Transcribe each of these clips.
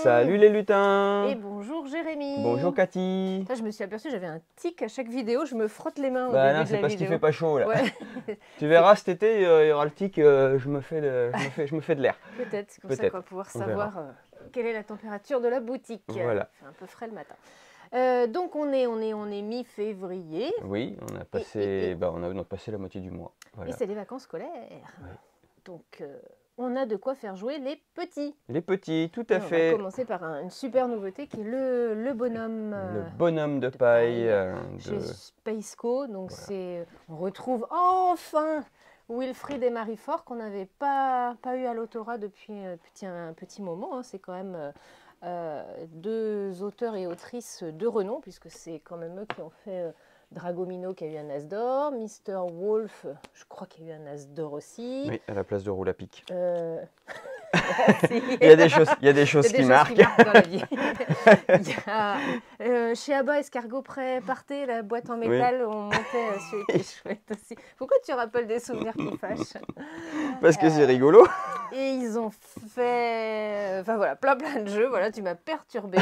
Salut les lutins. Et bonjour Jérémy. Bonjour Cathy. Là, je me suis aperçue, j'avais un tic à chaque vidéo, je me frotte les mains au Bah début non, de c'est la parce qu'il vidéo. fait pas chaud là. Ouais. Tu verras cet été, il y aura le tic, je me fais de l'air. Peut-être, c'est comme ça Peut-être, qu'on va pouvoir on savoir quelle est la température de la boutique. Voilà. Il fait un peu frais le matin. Donc on est mi-février. Oui, on a passé, on a passé la moitié du mois. Voilà. Et c'est les vacances scolaires. Oui. Donc on a de quoi faire jouer les petits. Les petits, tout Et à on fait. va commencer par une super nouveauté qui est le bonhomme. Le bonhomme de paille. Chez Spaceco. Donc Voilà. on retrouve enfin Wilfried et Marie Fort qu'on n'avait pas eu à l'autorat depuis un petit moment. Hein. C'est quand même deux auteurs et autrices de renom, puisque c'est quand même eux qui ont fait Dragomino qui a eu un As d'or, Mr. Wolf, je crois qu'il y a eu un As d'or aussi. Oui, à la place de roule à pic. Merci. Il y a des choses qui marquent. Dans la vie. Il y a, chez Abba Escargot Partez, la boîte en métal, on montait celui qui est chouette aussi. Pourquoi tu rappelles des souvenirs qui fâchent? Parce que c'est rigolo. Et ils ont fait, enfin voilà, plein de jeux. Voilà, tu m'as perturbée.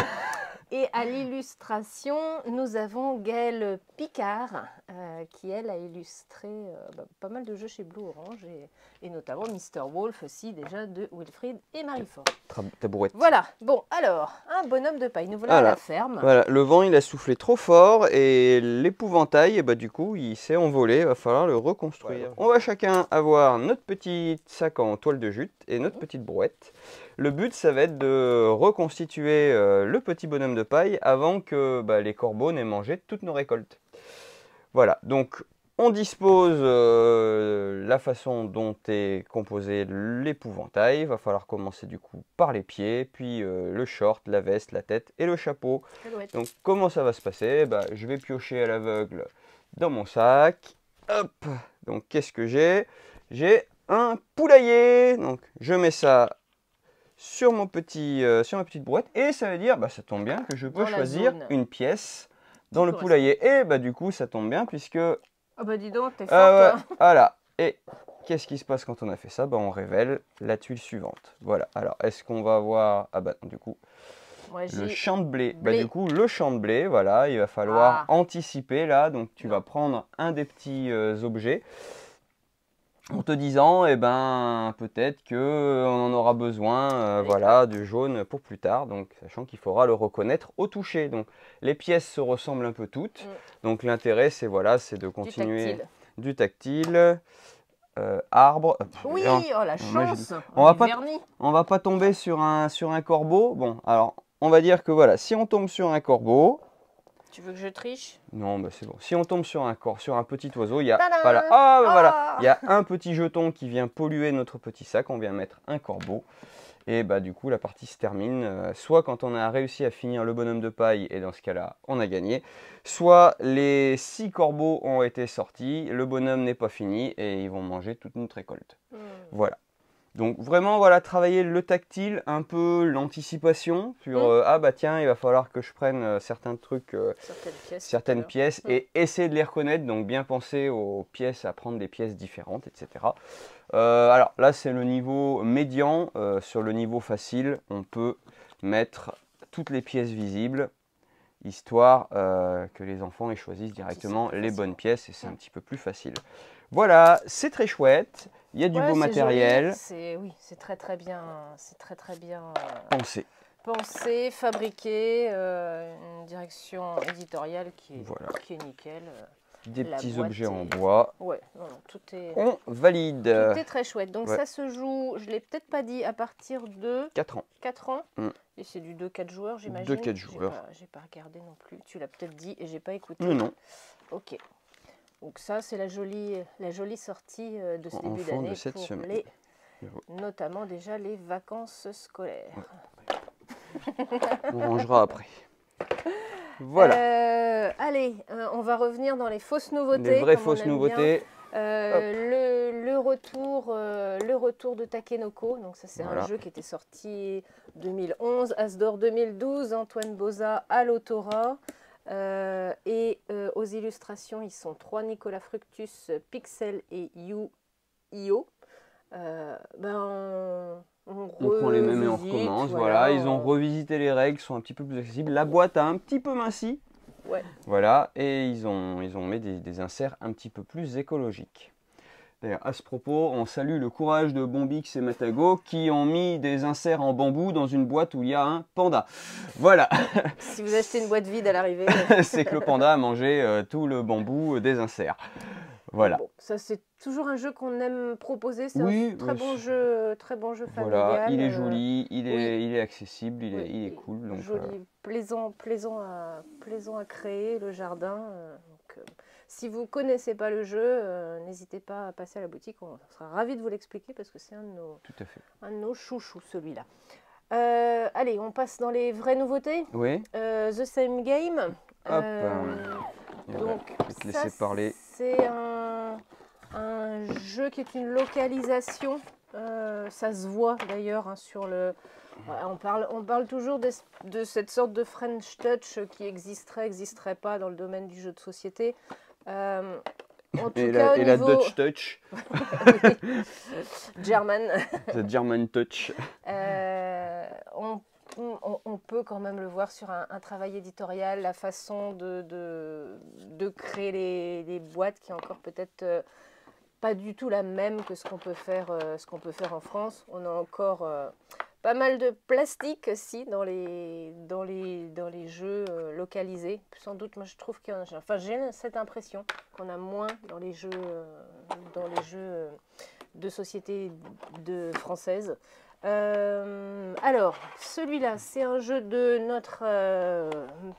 Et à l'illustration, nous avons Gaëlle Picard, qui elle a illustré pas mal de jeux chez Blue Orange, et notamment Mr. Wolf aussi, déjà de Wilfried et Marie Fort. Tabouret. Voilà, bon, alors, un bonhomme de paille, nous voilà à la ferme. Voilà, le vent il a soufflé trop fort et l'épouvantail, du coup, il s'est envolé, il va falloir le reconstruire. On va chacun avoir notre petit sac en toile de jute et notre petite brouette. Le but, ça va être de reconstituer le petit bonhomme de paille avant que les corbeaux n'aient mangé toutes nos récoltes. Voilà, donc on dispose la façon dont est composé l'épouvantail. Il va falloir commencer du coup par les pieds, puis le short, la veste, la tête et le chapeau. Donc comment ça va se passer? Je vais piocher à l'aveugle dans mon sac. Hop. Donc qu'est-ce que j'ai? J'ai un poulailler. Donc je mets ça sur ma petite brouette et ça veut dire, ça tombe bien que je peux choisir une pièce dans le poulailler. Et du coup ça tombe bien puisque... Ah bah dis donc, t'es fort toi. Voilà. Et qu'est-ce qui se passe quand on a fait ça? On révèle la tuile suivante. Voilà. Alors, est-ce qu'on va avoir... du coup, le champ de blé. Du coup, le champ de blé, voilà, il va falloir anticiper là. Donc, tu vas prendre un des petits objets en te disant, peut-être qu'on en aura besoin, voilà, du jaune pour plus tard. Donc, sachant qu'il faudra le reconnaître au toucher. Donc, les pièces se ressemblent un peu toutes. Donc, l'intérêt, c'est c'est de continuer du tactile. Arbre. Oui, oh la chance. On va pas tomber sur un corbeau. Bon, alors, on va dire que voilà, si on tombe sur un corbeau. Tu veux que je triche? Non, c'est bon. Si on tombe sur un petit oiseau, il y a voilà, il y a un petit jeton qui vient polluer notre petit sac. On vient mettre un corbeau. Et du coup, la partie se termine soit quand on a réussi à finir le bonhomme de paille, et dans ce cas-là, on a gagné, soit les 6 corbeaux ont été sortis, le bonhomme n'est pas fini, et ils vont manger toute notre récolte. Voilà. Donc vraiment, voilà, travailler le tactile, un peu l'anticipation sur tiens, il va falloir que je prenne certains trucs, certaines pièces et essayer de les reconnaître. Donc bien penser aux pièces, à prendre des pièces différentes, etc. Alors là, c'est le niveau médian. Sur le niveau facile, on peut mettre toutes les pièces visibles, histoire que les enfants ils choisissent directement les bonnes pièces et c'est un petit peu plus facile. Voilà, c'est très chouette. Il y a du beau matériel. Oui, c'est très bien pensé, fabriqué, une direction éditoriale qui est nickel. Des petits objets en bois. Ouais, non, tout est... On valide. Tout est très chouette. Donc ça se joue, je ne l'ai peut-être pas dit, à partir de... 4 ans. 4 ans. Et c'est du 2-4 joueurs, j'imagine. 2-4 joueurs. J'ai pas regardé non plus. Tu l'as peut-être dit et j'ai pas écouté. Non. Ok. Donc ça, c'est la jolie sortie de ce début d'année pour semaine. Notamment déjà les vacances scolaires. On rangera après. Voilà. Allez, on va revenir dans les fausses nouveautés. Les vraies fausses nouveautés. Le retour de Takenoko. Donc ça, c'est un jeu qui était sorti 2011. As d'or 2012. Antoine Boza à l'autorat. Et aux illustrations, ils sont 3, Nicolas Fructus, Pixel et Io. on prend les mêmes et on revisite, recommence. Voilà, ils ont revisité les règles, sont un petit peu plus accessibles. La boîte a un petit peu minci. Ouais. Voilà, et ils ont mis des inserts un petit peu plus écologiques. D'ailleurs, à ce propos, on salue le courage de Bombix et Matago qui ont mis des inserts en bambou dans une boîte où il y a un panda. Voilà. Si vous achetez une boîte vide à l'arrivée, c'est que le panda a mangé tout le bambou des inserts. Voilà. Bon, ça c'est toujours un jeu qu'on aime proposer. C'est un très bon jeu familial. Voilà, il est joli, il est accessible, il est cool. Donc, joli, plaisant à créer le jardin. Si vous ne connaissez pas le jeu, n'hésitez pas à passer à la boutique. On sera ravis de vous l'expliquer parce que c'est un de nos chouchous, celui-là. Allez, on passe dans les vraies nouveautés. Oui. The Same Game. Hop. Donc, je vais te laisser parler. C'est un jeu qui est une localisation. Ça se voit d'ailleurs sur le... On parle toujours de cette sorte de French Touch qui existerait pas dans le domaine du jeu de société. En tout cas, la Dutch Touch. German. The German Touch. On peut quand même le voir sur un travail éditorial, la façon de créer les boîtes qui est encore peut-être pas du tout la même que ce qu'on peut faire en France. On a encore pas mal de plastique aussi dans les jeux localisés. Sans doute, moi je trouve qu'il y en a. Enfin, j'ai cette impression qu'on a moins dans les jeux de société française. Alors, celui-là, c'est un jeu de notre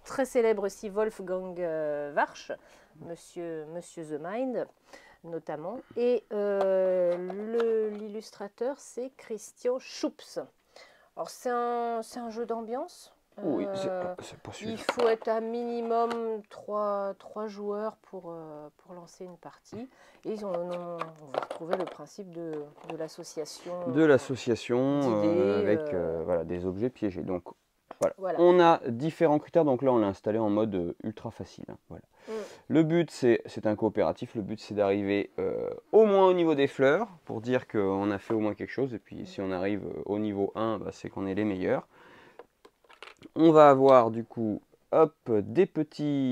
très célèbre aussi Wolfgang Warsch, Monsieur The Mind, notamment. Et l'illustrateur, c'est Christian Schupps. Alors, c'est un jeu d'ambiance. Oui, c'est pas sûr. Il faut être à minimum 3 joueurs pour lancer une partie. Et on va retrouver le principe de l'association. De l'association avec voilà, des objets piégés. Donc voilà. On a différents critères. Donc là, on l'a installé en mode ultra facile. Hein, voilà. Le but, c'est un coopératif. Le but, c'est d'arriver au moins au niveau des fleurs pour dire qu'on a fait au moins quelque chose. Et puis, si on arrive au niveau 1, bah, c'est qu'on est les meilleurs. On va avoir du coup hop, des petits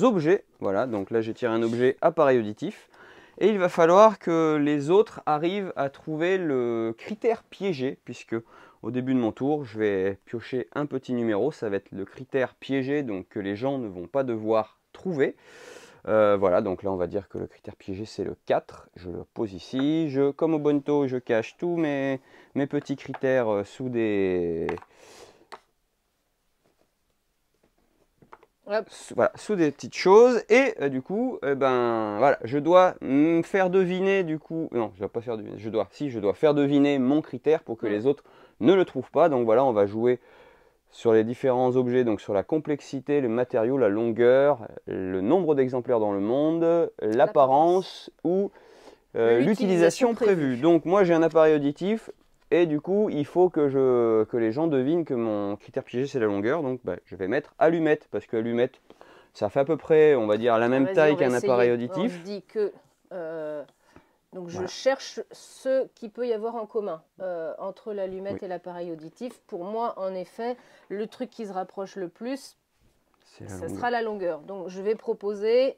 objets. Voilà, donc là j'ai tiré un objet appareil auditif. Et il va falloir que les autres arrivent à trouver le critère piégé, puisque au début de mon tour, je vais piocher un petit numéro. Ça va être le critère piégé, donc que les gens ne vont pas devoir trouver. Voilà, donc là on va dire que le critère piégé c'est le 4, je le pose ici, comme au Bonto, je cache tous mes petits critères sous des... sous des petites choses, et du coup, voilà, je dois me faire deviner du coup, non, je dois pas faire deviner, je dois faire deviner mon critère pour que les autres ne le trouvent pas, donc voilà, on va jouer sur les différents objets, donc sur la complexité, le matériau, la longueur, le nombre d'exemplaires dans le monde, l'apparence ou l'utilisation prévue. Donc moi j'ai un appareil auditif et du coup il faut que les gens devinent que mon critère piégé c'est la longueur. Donc je vais mettre allumette parce que allumette ça fait à peu près on va dire la même taille qu'un appareil auditif. On se dit que... Donc je cherche ce qu'il peut y avoir en commun entre l'allumette et l'appareil auditif. Pour moi, en effet, le truc qui se rapproche le plus, ça sera la longueur. Donc je vais proposer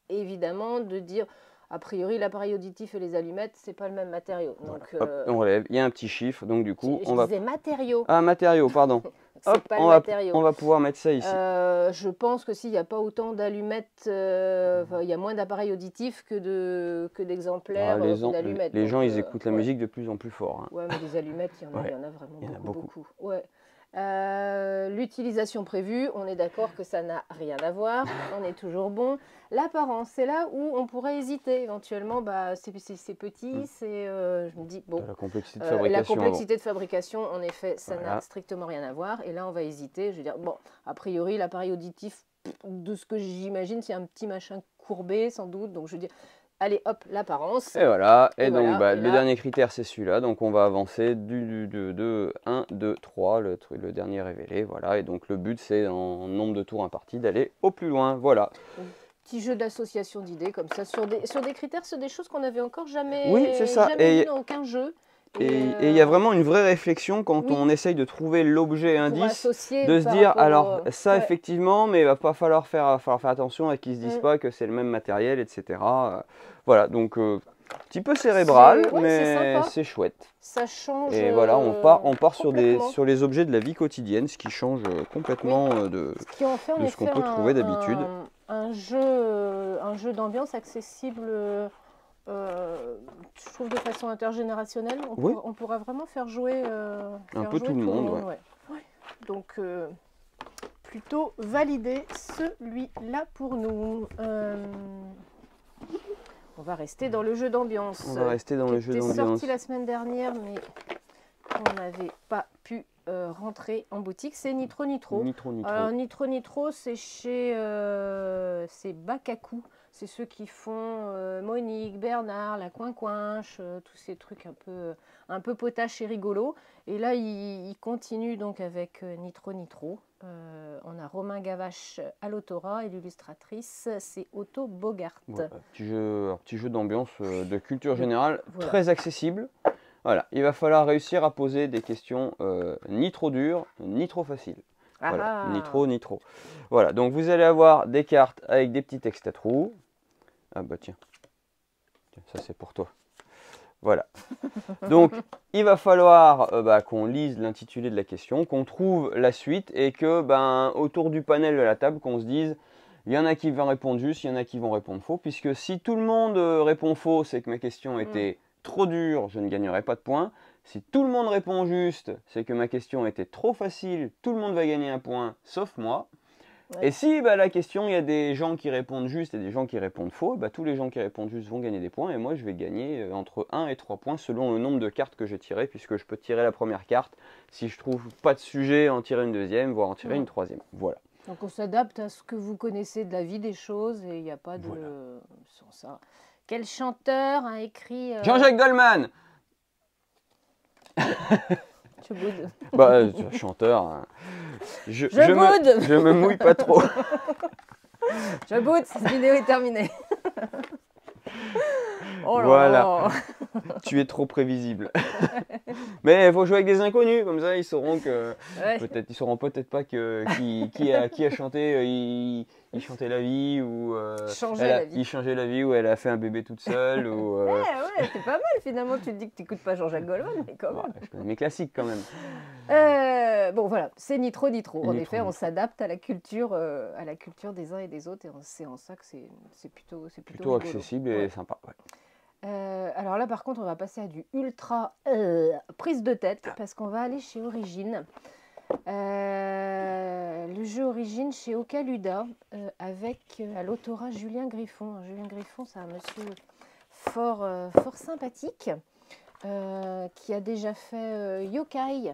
évidemment de dire, a priori, l'appareil auditif et les allumettes, c'est pas le même matériau. Donc, hop, on relève, il y a un petit chiffre, donc du coup, je disais matériau. Ah, matériau, pardon. Hop, on va pouvoir mettre ça ici. Je pense que s'il n'y a pas autant d'allumettes, il y a moins d'appareils auditifs que d'exemplaires d'allumettes. Les gens, ils écoutent la musique de plus en plus fort. Hein. Ouais, mais des allumettes, il y en a vraiment beaucoup. Ouais. L'utilisation prévue, on est d'accord que ça n'a rien à voir, on est toujours bon. L'apparence, c'est là où on pourrait hésiter éventuellement, c'est petit, je me dis, bon, la complexité de fabrication. La complexité de fabrication, en effet, ça n'a strictement rien à voir. Et là, on va hésiter, je veux dire, bon, a priori, l'appareil auditif, de ce que j'imagine, c'est un petit machin courbé, sans doute, donc je veux dire... Allez, hop, l'apparence. Et voilà, et donc le dernier critère c'est celui-là, donc on va avancer de 1, 2, 3, le dernier révélé, voilà, et donc le but c'est en nombre de tours impartis d'aller au plus loin, voilà. petit jeu d'association d'idées comme ça, sur des critères, sur des choses qu'on n'avait encore jamais, Oui, c'est ça. jamais vues dans aucun jeu. Et il y a vraiment une vraie réflexion quand on essaye de trouver l'objet indice, de se dire, alors ça effectivement, mais il va pas falloir faire attention à qu'ils ne se disent pas que c'est le même matériel, etc. Voilà, donc petit peu cérébral, mais c'est chouette. Ça change. Et voilà, on part sur les objets de la vie quotidienne, ce qui change complètement de ce qu'on peut trouver d'habitude. Un jeu d'ambiance accessible, je trouve, de façon intergénérationnelle. On pourra vraiment faire jouer un peu tout le monde. Ouais. Donc, plutôt validé celui-là pour nous. On va rester dans le jeu d'ambiance. On va rester dans le jeu d'ambiance. C'était sorti la semaine dernière, mais on n'avait pas pu rentrer en boutique. C'est Nitro Nitro. Alors, Nitro Nitro, c'est chez Bakaku. C'est ceux qui font Monique, Bernard, la Coincoinche, tous ces trucs un peu potaches et rigolos. Et là, ils continuent donc avec Nitro Nitro. On a Romain Gavache à l'autorat et l'illustratrice, c'est Otto Bogart. Voilà, petit jeu d'ambiance de culture générale, très accessible. Voilà, il va falloir réussir à poser des questions ni trop dures, ni trop faciles. Voilà, Nitro. Voilà, donc vous allez avoir des cartes avec des petits textes à trous. Ah bah tiens, ça c'est pour toi. Voilà. Donc, il va falloir qu'on lise l'intitulé de la question, qu'on trouve la suite et que, autour du panel de la table, qu'on se dise, il y en a qui vont répondre juste, il y en a qui vont répondre faux, puisque si tout le monde répond faux, c'est que ma question était trop dure, je ne gagnerai pas de points. Si tout le monde répond juste, c'est que ma question était trop facile, tout le monde va gagner un point, sauf moi. Et si la question, il y a des gens qui répondent juste et des gens qui répondent faux, tous les gens qui répondent juste vont gagner des points et moi je vais gagner entre 1 et 3 points selon le nombre de cartes que j'ai tirées, puisque je peux tirer la première carte, si je trouve pas de sujet, en tirer une deuxième, voire en tirer une troisième. Voilà. Donc on s'adapte à ce que vous connaissez de la vie des choses et il n'y a pas de... Sans ça. Quel chanteur a écrit... Jean-Jacques Goldman. Tu boudes. Chanteur. Hein. Je boude. Je me mouille pas trop. Je boude, cette vidéo est terminée. Oh là voilà. Tu es trop prévisible. Mais il faut jouer avec des inconnus, comme ça ils sauront que ils sauront peut-être pas qui a chanté il chantait la vie ou il changeait la vie ou elle a fait un bébé toute seule ou c'est pas mal finalement. Tu te dis que tu n'écoutes pas Jean-Jacques Goldman, mais quand même. Je connais mes classiques quand même. Bon voilà, c'est Nitro. En effet, on s'adapte à la culture des uns et des autres, et c'est en ça que c'est plutôt accessible et sympa. Alors là, par contre, on va passer à du ultra prise de tête, parce qu'on va aller chez Origine. Le jeu Origine chez Ocaluda, avec à l'autorat Julien Griffon. Julien Griffon, c'est un monsieur fort sympathique, qui a déjà fait Yokai,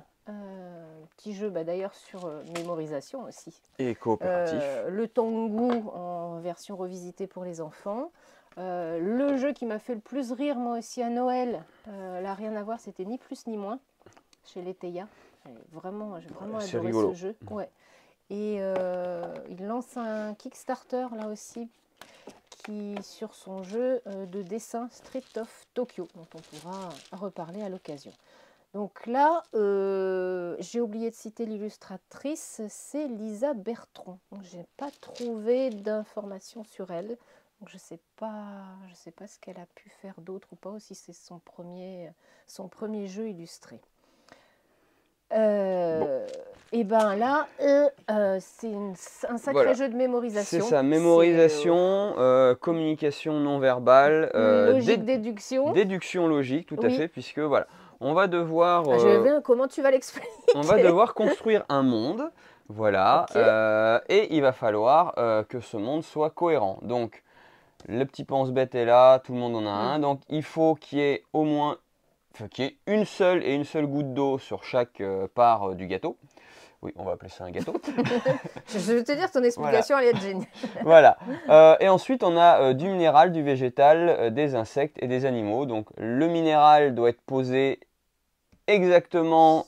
petit jeu d'ailleurs sur mémorisation aussi. Et coopératif. Le Tengu en version revisitée pour les enfants. Le jeu qui m'a fait le plus rire moi aussi à Noël, là rien à voir, c'était ni plus ni moins, chez Leteia. J'ai vraiment adoré ce jeu. Et il lance un Kickstarter là aussi, sur son jeu de dessin Street of Tokyo, dont on pourra reparler à l'occasion. Donc là, j'ai oublié de citer l'illustratrice, c'est Lisa Bertrand. Je n'ai pas trouvé d'informations sur elle. Donc je sais pas ce qu'elle a pu faire d'autre ou pas, ou si c'est son premier jeu illustré. Et ben là, c'est un sacré jeu de mémorisation. C'est ça, mémorisation, communication non verbale, logique, déduction. Déduction logique, tout à fait, puisque voilà, on va devoir... comment tu vas l'expliquer? On va devoir construire un monde, voilà, et il va falloir que ce monde soit cohérent. Donc, le petit pense-bête est là, tout le monde en a un, donc il faut qu'il y ait au moins... qu'il y ait une seule goutte d'eau sur chaque part du gâteau. Oui, on va appeler ça un gâteau. Je vais te dire, ton explication, elle est géniale. Voilà. Et ensuite, on a du minéral, du végétal, des insectes et des animaux. Donc, le minéral doit être posé exactement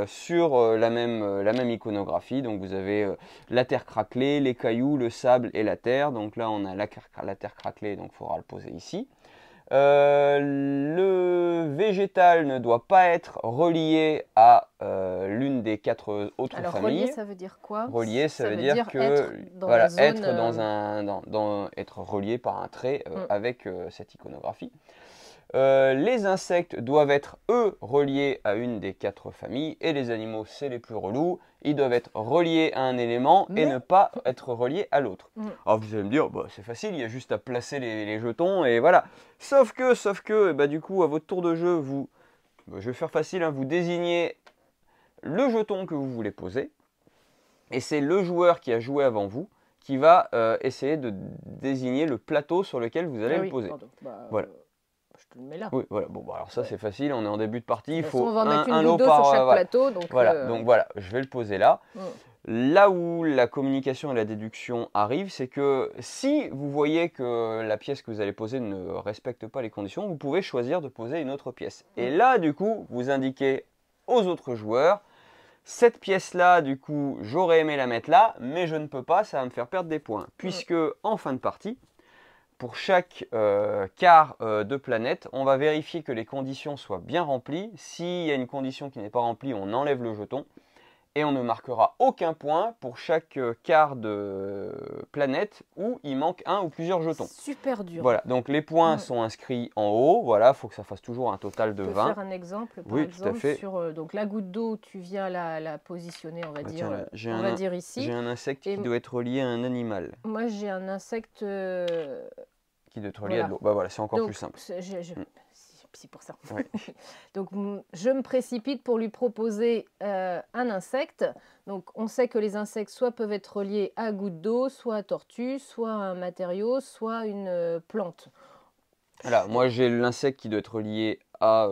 sur la même iconographie. Donc vous avez la terre craquelée, les cailloux, le sable et la terre. Donc là on a la terre craquelée, donc il faudra le poser ici. Le végétal ne doit pas être relié à l'une des 4 autres Alors, familles. relié, ça veut dire quoi? Relié, ça veut dire que être dans voilà, la zone, être relié par un trait avec cette iconographie. Les insectes doivent être, eux, reliés à une des 4 familles. Et les animaux, c'est les plus relous. Ils doivent être reliés à un élément et ne pas être reliés à l'autre. Alors vous allez me dire, bah, c'est facile, il y a juste à placer les jetons et voilà. Sauf que bah, du coup, à votre tour de jeu, je vais faire facile, hein, vous désignez le jeton que vous voulez poser. Et c'est le joueur qui a joué avant vous qui va essayer de désigner le plateau sur lequel vous allez le poser. Voilà. Je te le mets là. Oui, voilà. Bon, bah, alors ça c'est facile, on est en début de partie. Il faut on va mettre un une lot goutte d'eau par sur chaque plateau. Donc, donc voilà, je vais le poser là. Là où la communication et la déduction arrivent, c'est que si vous voyez que la pièce que vous allez poser ne respecte pas les conditions, vous pouvez choisir de poser une autre pièce. Et là, du coup, vous indiquez aux autres joueurs, cette pièce-là, du coup, j'aurais aimé la mettre là, mais je ne peux pas, ça va me faire perdre des points. Puisque en fin de partie, pour chaque quart de planète, on va vérifier que les conditions soient bien remplies. S'il y a une condition qui n'est pas remplie, on enlève le jeton. Et on ne marquera aucun point pour chaque quart de planète où il manque un ou plusieurs jetons. Super dur. Voilà, donc les points sont inscrits en haut. Voilà, il faut que ça fasse toujours un total de 20. Je peux faire un exemple, par exemple, tout à fait. Sur donc, la goutte d'eau, tu viens la positionner, on va dire, dire ici. J'ai un insecte qui doit être relié à un animal. Moi, j'ai un insecte... qui doit être relié à de l'eau. Bah voilà, c'est encore plus simple. C'est pour ça. Oui. Donc, je me précipite pour lui proposer un insecte. Donc, on sait que les insectes soit peuvent être reliés à goutte d'eau, soit à tortue, soit à un matériau, soit une plante. Voilà, moi j'ai l'insecte qui doit être relié à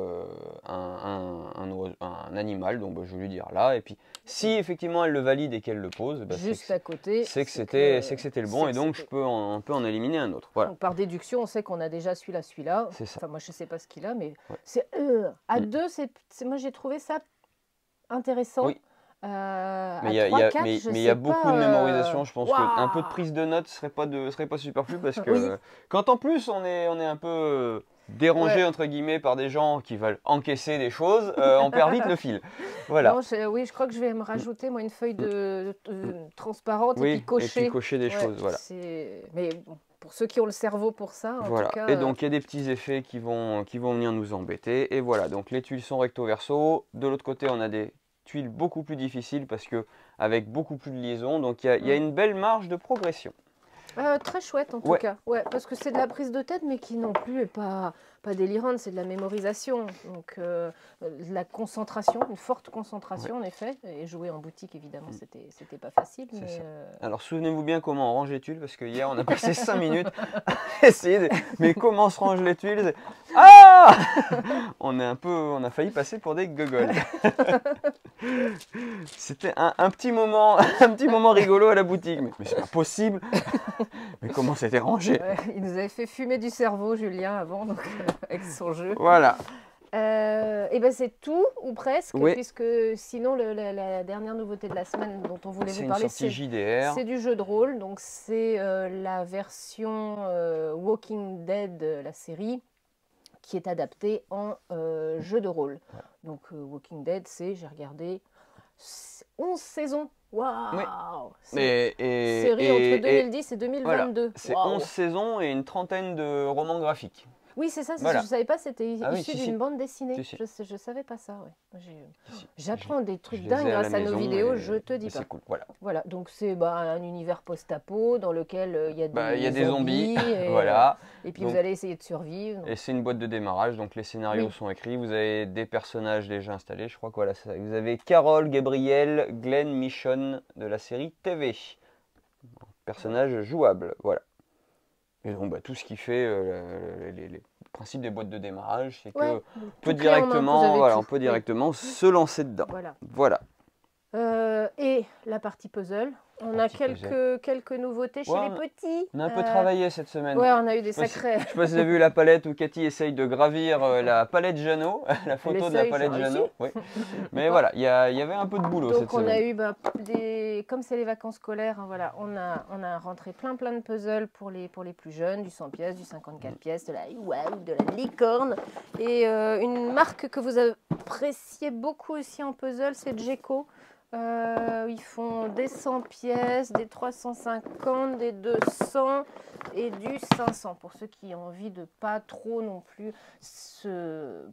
un animal, donc bah, je vais lui dire là. Et puis, si effectivement elle le valide et qu'elle le pose, bah, juste à côté, c'est que c'était le bon, et donc je peux en éliminer un autre. Voilà. Donc, par déduction, on sait qu'on a déjà celui-là. C'est ça. Enfin, moi je ne sais pas ce qu'il a, mais c'est à deux. Moi j'ai trouvé ça intéressant. Oui. Mais il y a beaucoup de mémorisation, je pense qu'un peu de prise de notes serait pas superflu parce que quand en plus on est un peu dérangé entre guillemets par des gens qui veulent encaisser des choses, on perd vite le fil. Voilà. Non, je crois que je vais me rajouter moi une feuille transparente et puis cocher des choses. Voilà. Mais bon, pour ceux qui ont le cerveau pour ça, en tout cas, et donc il y a des petits effets qui vont venir nous embêter. Et voilà, donc les tuiles sont recto verso. De l'autre côté, on a des tuiles beaucoup plus difficiles parce que avec beaucoup plus de liaisons, donc il y a une belle marge de progression. Très chouette en tout cas, parce que c'est de la prise de tête mais qui non plus est pas délirante, c'est de la mémorisation, donc de la concentration, une forte concentration en effet, et jouer en boutique évidemment c'était pas facile. Mais alors souvenez-vous bien comment on range les tuiles, parce que hier on a passé 5 minutes à essayer mais comment se rangent les tuiles, on a failli passer pour des gogoles. C'était un petit moment rigolo à la boutique, mais c'est pas possible. Mais comment c'était rangé? Il nous avait fait fumer du cerveau, Julien, avant, donc, avec son jeu. Voilà. Et ben c'est tout, ou presque, puisque sinon la dernière nouveauté de la semaine dont on voulait vous parler, c'est du jeu de rôle. Donc c'est la version Walking Dead, la série, qui est adaptée en jeu de rôle. Donc Walking Dead, j'ai regardé, 11 saisons. Waouh! Série entre 2010 et 2022. Voilà. C'est 11 saisons et une trentaine de romans graphiques. Oui, c'est ça, je ne savais pas, c'était issu d'une bande dessinée. Je ne savais pas ça. J'apprends des trucs dingues grâce à nos vidéos, je te dis pas. C'est cool, voilà. Donc c'est un univers post-apo dans lequel il y a des zombies. Et puis vous allez essayer de survivre. Et c'est une boîte de démarrage, donc les scénarios sont écrits, vous avez des personnages déjà installés. Je crois que vous avez Carol, Gabriel, Glenn, Michonne de la série TV. Personnage jouable, voilà. Et donc tout ce qui fait les principes des boîtes de démarrage, c'est que on peut directement se lancer dedans. Voilà. Et la partie puzzle. On a quelques nouveautés chez les petits. On a un peu travaillé cette semaine. Ouais, on a eu des sacrés. Je sais pas si vous avez vu la palette où Cathy essaye de gravir la palette Jeannot, la photo de la palette Jeannot. Oui. Mais voilà, il y avait un peu de boulot cette semaine. Donc on a eu, comme c'est les vacances scolaires, hein, voilà, on a rentré plein de puzzles pour les plus jeunes, du 100 pièces, du 54 pièces, de la de la licorne. Et une marque que vous appréciez beaucoup aussi en puzzle, c'est Geco. Ils font des 100 pièces, des 350, des 200 et du 500 pour ceux qui ont envie de pas trop non plus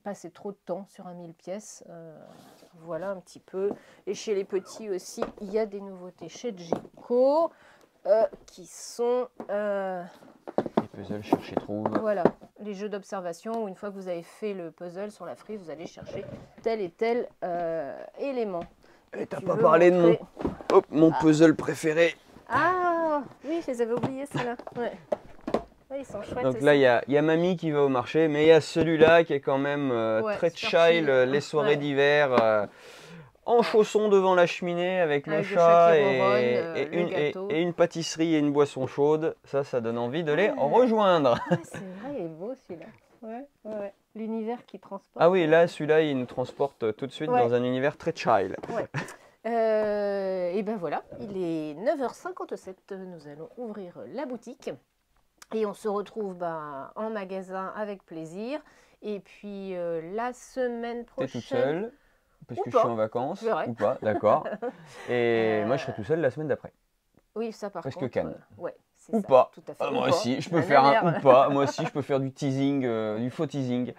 passer trop de temps sur un 1000 pièces. Voilà un petit peu. Et chez les petits aussi, il y a des nouveautés chez Geco qui sont les puzzles chercher-trouve. Voilà, les jeux d'observation où une fois que vous avez fait le puzzle sur la frise, vous allez chercher tel et tel élément. Et t'as pas parlé de mon puzzle préféré. Ah oui, je les avais oubliés ceux-là. Ouais. Ouais, ils sont chouettes. Donc là, il y a mamie qui va au marché, mais il y a celui-là qui est quand même très child, les soirées d'hiver, en chaussons devant la cheminée avec le chat et une pâtisserie et une boisson chaude. Ça donne envie de les rejoindre. Ah, c'est vrai, il est beau celui-là. Ouais. L'univers qui transporte. Ah oui, là, celui-là, il nous transporte tout de suite dans un univers très child. Ouais. Et ben voilà, il est 9h57, nous allons ouvrir la boutique. Et on se retrouve en magasin avec plaisir. Et puis la semaine prochaine... T'es toute seule, parce que je suis en vacances, ou pas, d'accord. Et moi, je serai tout seul la semaine d'après. Oui, ça par contre. Parce que Cannes. Ouais. Ou ça, pas. Tout à fait. Moi aussi, je peux faire un ou pas. Moi aussi, je peux faire du teasing, du faux teasing.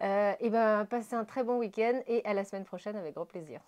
Et ben, passez un très bon week-end et à la semaine prochaine avec grand plaisir.